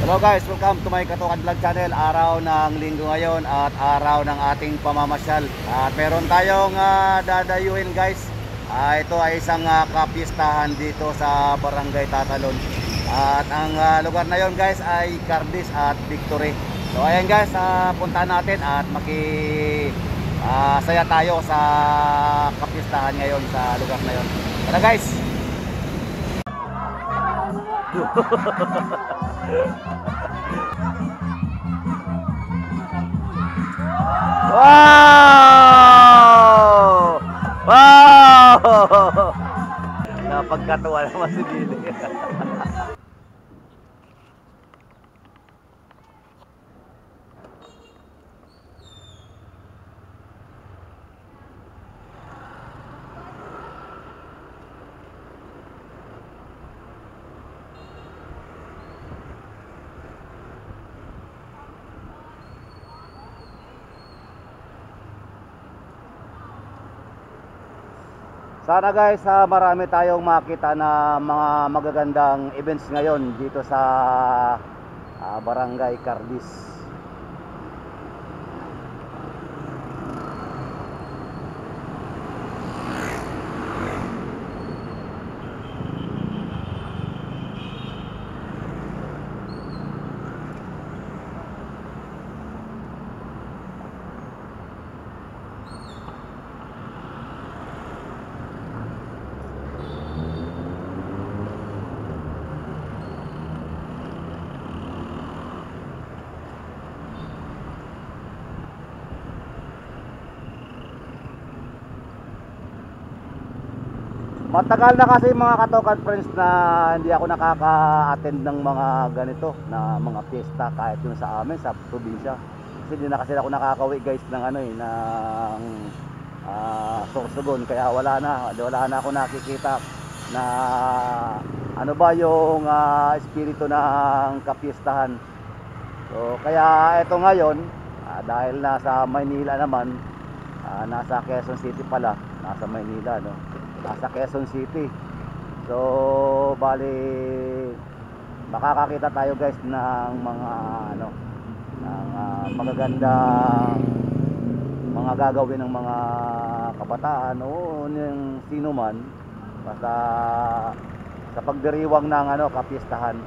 Hello guys, welcome to my Katukan Vlog channel. Araw ng linggo ngayon at araw ng ating pamamasyal. At meron tayong dadayuhin guys. Ito ay isang kapistahan dito sa Barangay Tatalon. At ang lugar na yon guys ay Cardis at Victory. So ayan guys, puntahan natin at saya tayo sa kapistahan ngayon sa lugar na yon. Tara guys! Wow! Wow! Napagkatuwa naman si Billy. Sana guys, marami tayong makita na mga magagandang events ngayon dito sa Barangay Cardis. Matagal na kasi mga Katukan friends na hindi ako nakaka-attend ng mga ganito na mga piyesta kahit yung sa amin sa probinsya. Kasi hindi na kasi ako nakakauwi guys ng ng Sorsogon, kaya wala na ako nakikita na ano ba yung espiritu ng kapistahan. So kaya ito ngayon, dahil nasa Maynila naman, nasa Quezon City pala, nasa Maynila no. Nasa Quezon City. So bali makakakita tayo guys ng mga magagandang mga gagawin ng mga kabataan o yung sino man basta sa pagdiriwang ng kapistahan.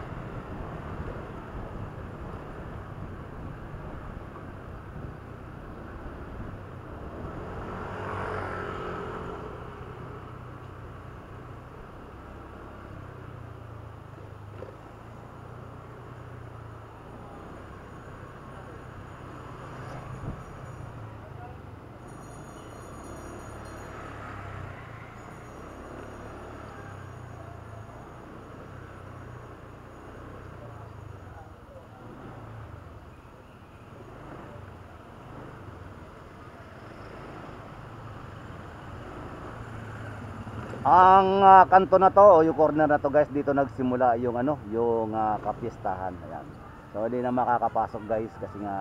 Ang kanto na to o yung corner na to guys, dito nagsimula yung yung kapistahan. Ayan. So hindi na makakapasok guys kasi nga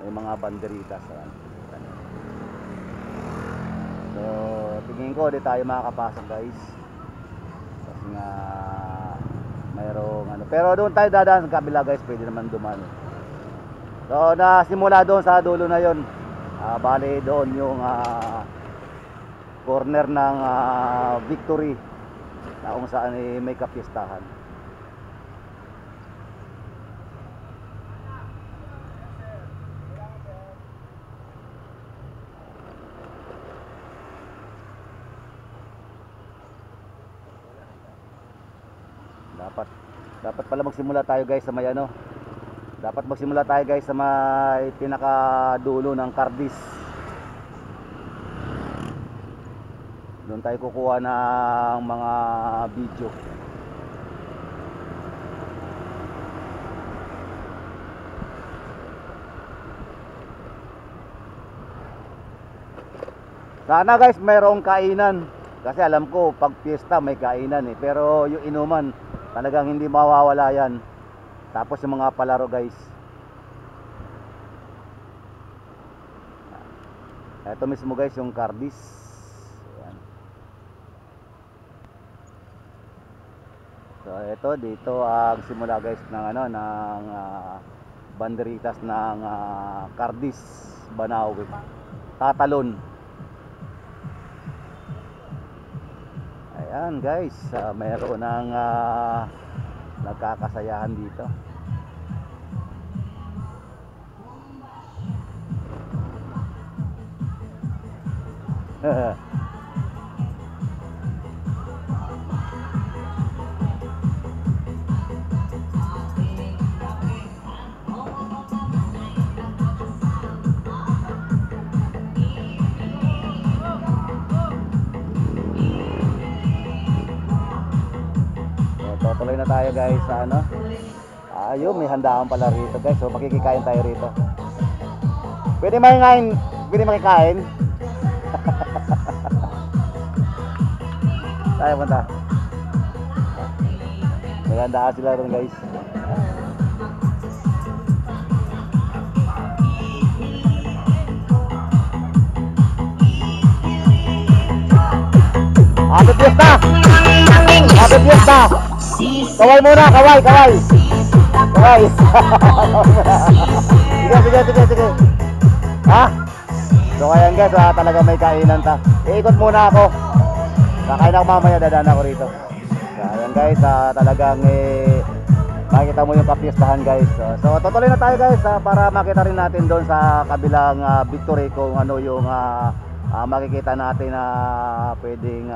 may mga banderitas. Ayan. So tingin ko di tayo makakapasok guys. Kasi nga mayroong pero doon tayo dadaan sa kabila guys, pwede naman dumaan. So nasimula doon sa dulo na yon. Bali doon yung corner ng Victory na kung saan may kapistahan. Dapat pala magsimula tayo guys sa may dapat magsimula tayo guys sa may pinakadulo ng Cardis. Doon tayo kukuha ng mga video. Sana guys mayroong kainan. Kasi alam ko pag piyesta may kainan pero yung inuman talagang hindi mawawala yan. Tapos yung mga palaro guys. Ito mismo guys yung Cardis. Ayan. So ito dito ang simula guys ng banderitas ng Cardis, Banawe, Tatalon. Ayan guys, mayroon ng nagkakasayahan dito. Tuloy na tayo guys sa ayun, may handaan pala rito guys. So makikikain tayo rito. Pwede makikain, pwede makikain. Tayo punta. May handaan sila rin guys. Happy Fiesta! Happy Fiesta! Kaway muna, kaway, kaway. Kaway. Sige. Ha? So ayan guys, talaga may kainan ta. Iikot muna ako. Kakain ako mamaya, dadaan ako rito. So ayan guys, talagang makikita mo yung kapiestahan guys. So tutuloy na tayo guys para makita rin natin doon sa kabilang victory kung ano yung makikita natin na pwedeng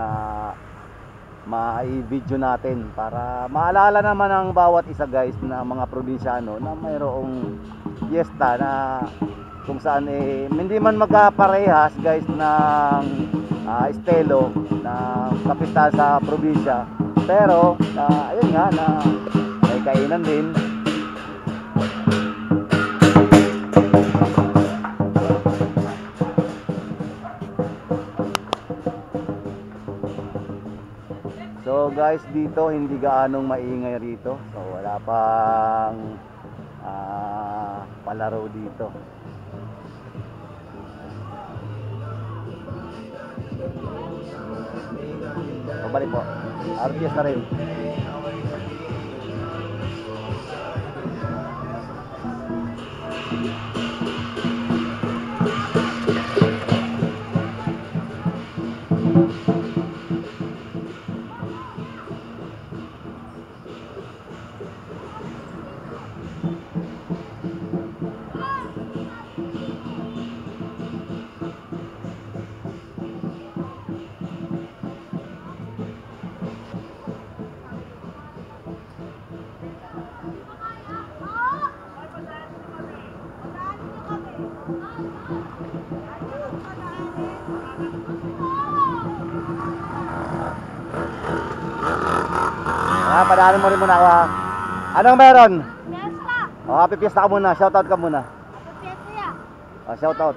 ma-video natin para maalala naman ang bawat isa guys na mga probinsyano na mayroong fiesta na kung saan hindi man magkaparehas guys ng estilo ng kapistahan sa probinsya, pero ayun nga na may kainan din. So guys, dito hindi gaanong maingay rito. So wala pang palaro dito. So balik po. RPS na rin. Padaanin mo rin muna ako ha. Anong meron? Fiesta! Happy Fiesta ka muna, shoutout ka muna. Happy Fiesta ya! Shoutout.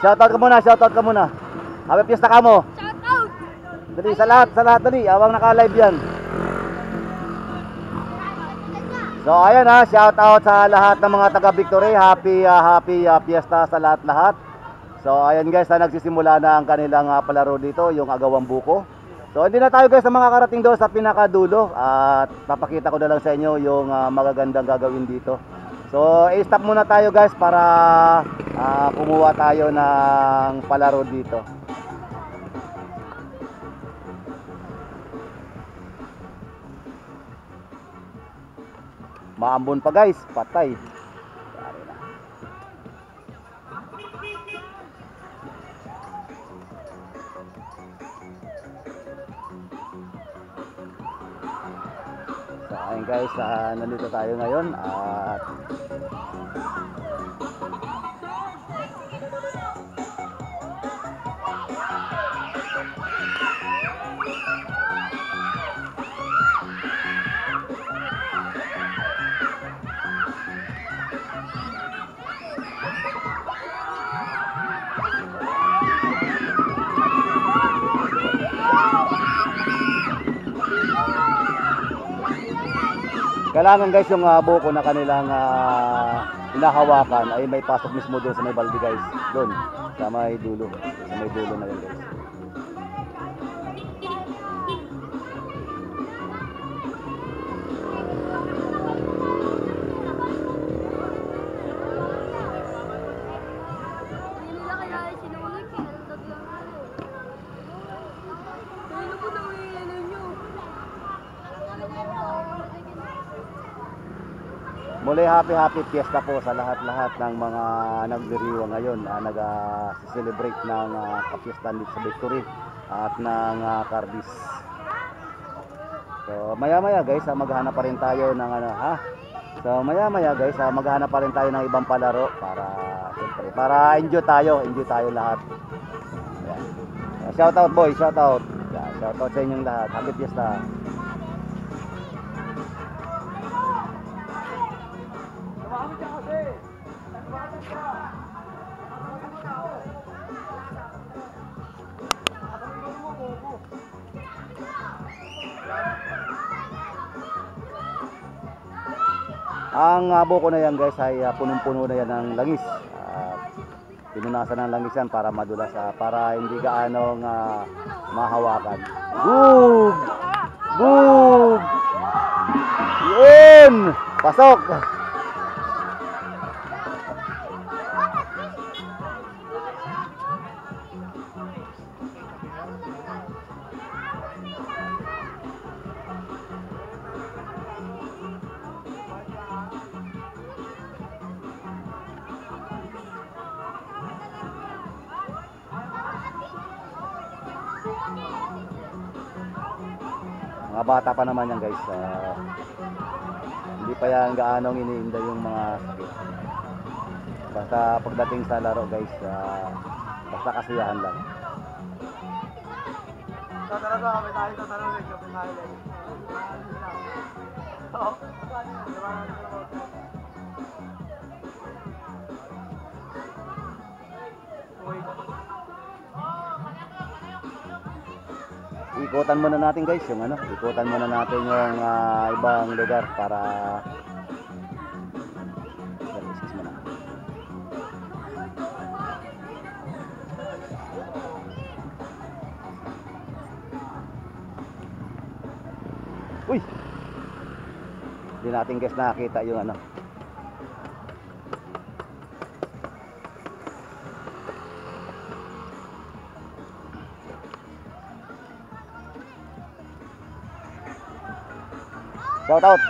Shoutout ka muna, shoutout ka muna. Happy Fiesta ka mo. Shout out! Dali, sa lahat dali. Awang naka-live yan. So ayan ha, shoutout sa lahat ng mga taga-Victory. Happy Fiesta sa lahat-lahat. So ayan guys, nagsisimula na ang kanilang palaro dito, yung Agawang Buko. So hindi na tayo guys sa mga karating doon sa pinakadulo at papakita ko na lang sa inyo yung magagandang gagawin dito. So i-stop muna tayo guys para kumuha tayo ng palaro dito. Maambon pa guys, patay. Ayun guys, nandito tayo ngayon at kailangan guys yung buko na kanilang hinahawakan ay may pasok mismo doon sa may balde guys. Doon sa may dulo. Sa may dulo na yun guys. Muli happy fiesta po sa lahat-lahat ng mga nagdiriwa ngayon na nag-celebrate ng kapiestan dito sa Victory at ng Cardis. So maya-maya guys, maghahanap pa rin tayo ng So maya-maya guys, maghahanap pa rin tayo ng ibang palaro para siyempre para enjoy tayo lahat. Ayan. Shout out boy, shout out. Yeah, shout out sa inyong lahat. Happy fiesta. Ang buko na yan guys ay punong-puno na yan ng langis. Pinunasan ng langis yan para madulas, para hindi gaano mahawakan. Boom! Boom! Yun! Pasok! Mga bata pa naman yan guys, hindi pa yan gaanong iniinda yung mga sakit. Basta pagdating sa laro guys, basta kasiyahan lang. Ikutan muna natin guys yung ikutan muna natin yung ibang lugar para Uy! Hindi natin guys nakakita yung Shout out.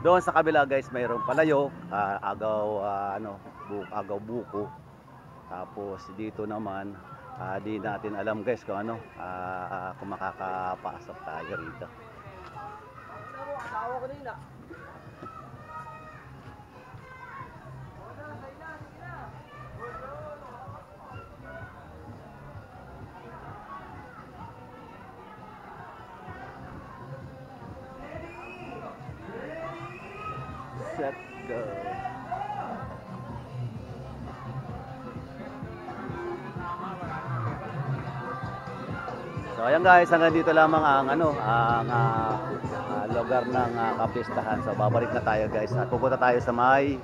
Doon sa kabila guys, mayroong palayok, agaw agaw buko. Tapos dito naman, di natin alam guys kung ano, kung makakapasok tayo rito. Set, go. So ayan guys, hanggang dito lamang ang lugar ng kapistahan. So babalik na tayo guys at pupunta tayo sa may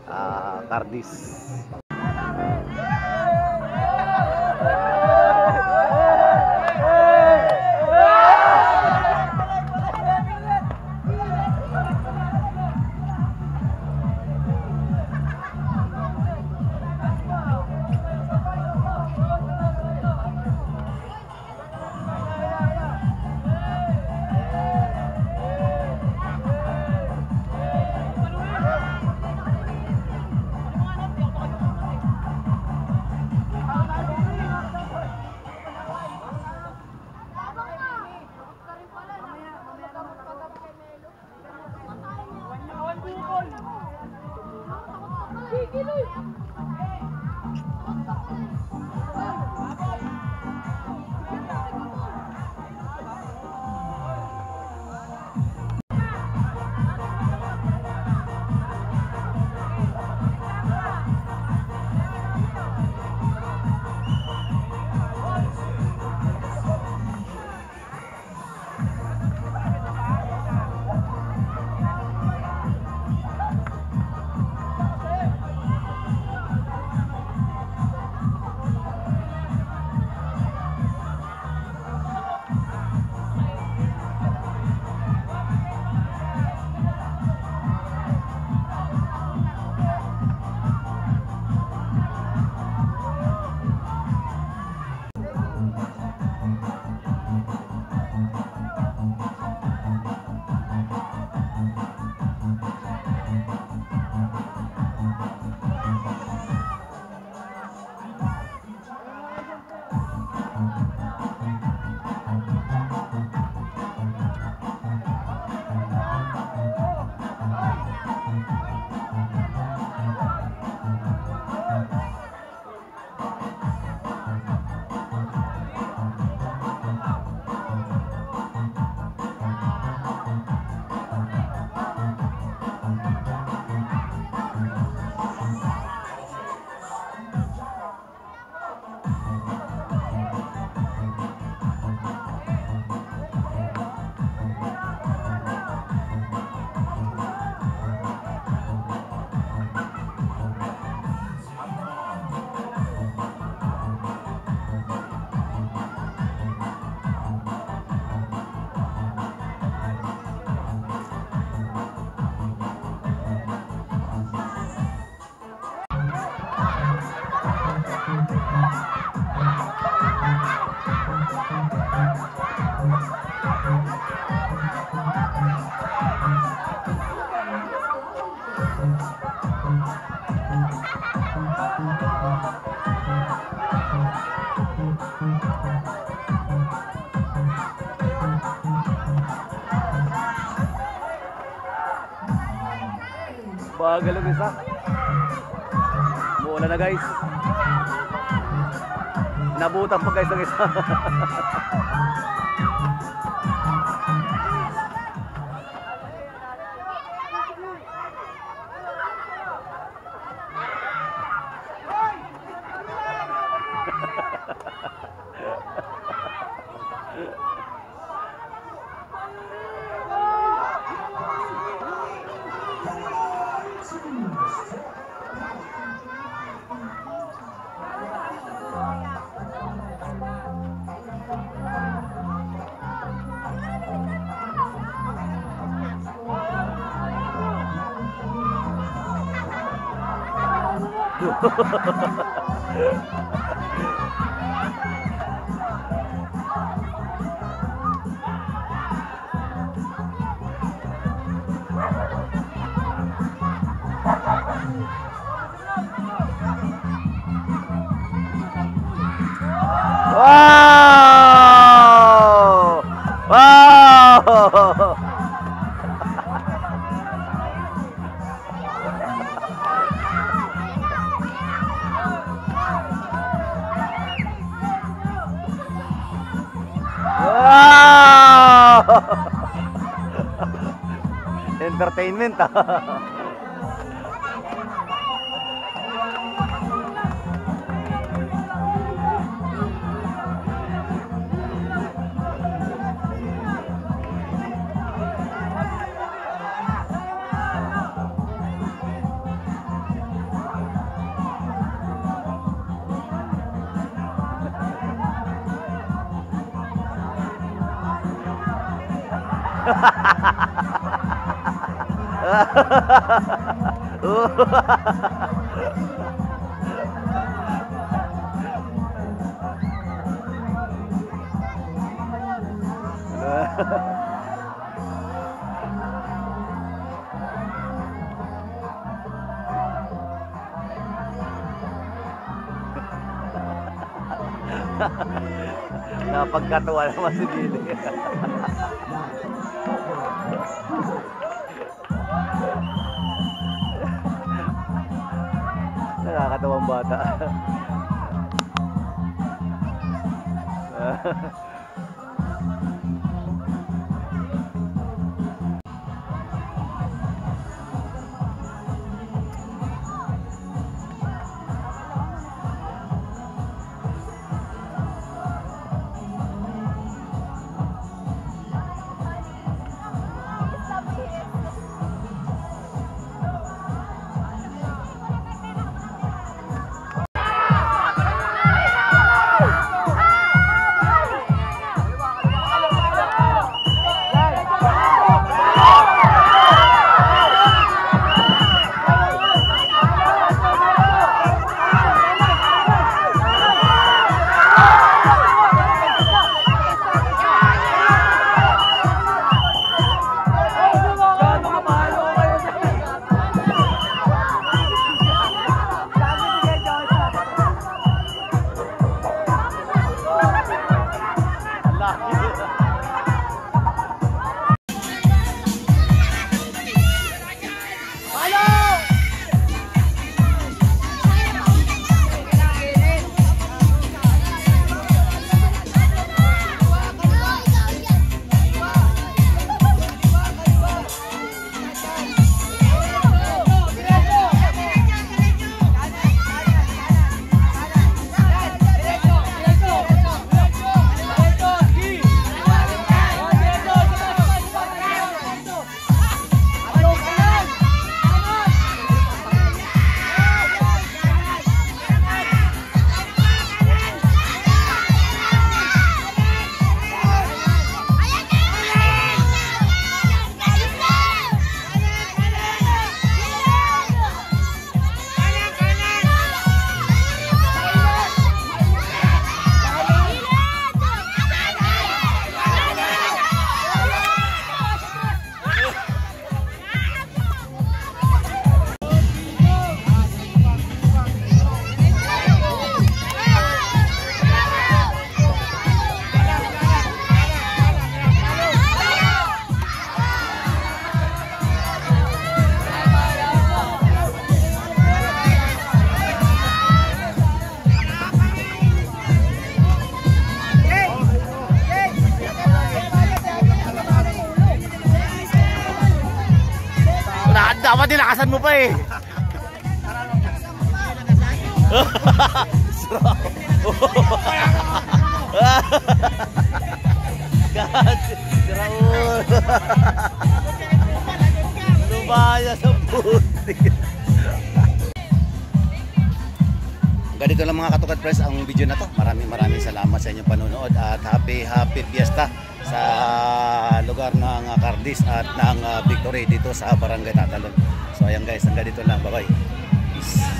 Cardis. Bagal ang isa. Mula na guys. Nabutan pa guys ng isa. Wow! Wow! Wow! Entertainment ah. Napagkatuwa naman si Billy. Nakakatawang bata. Dapat nilakasan mo pa eh. Raul. Lumaya sa puti. Ganito lang mga Katukat Press ang video na to. Maraming salamat sa inyong panonood at happy fiesta sa lugar ng Cardis at ng Victory dito sa Barangay Tatalon. So ayan guys, hanggang dito lang. Bye bye. Peace.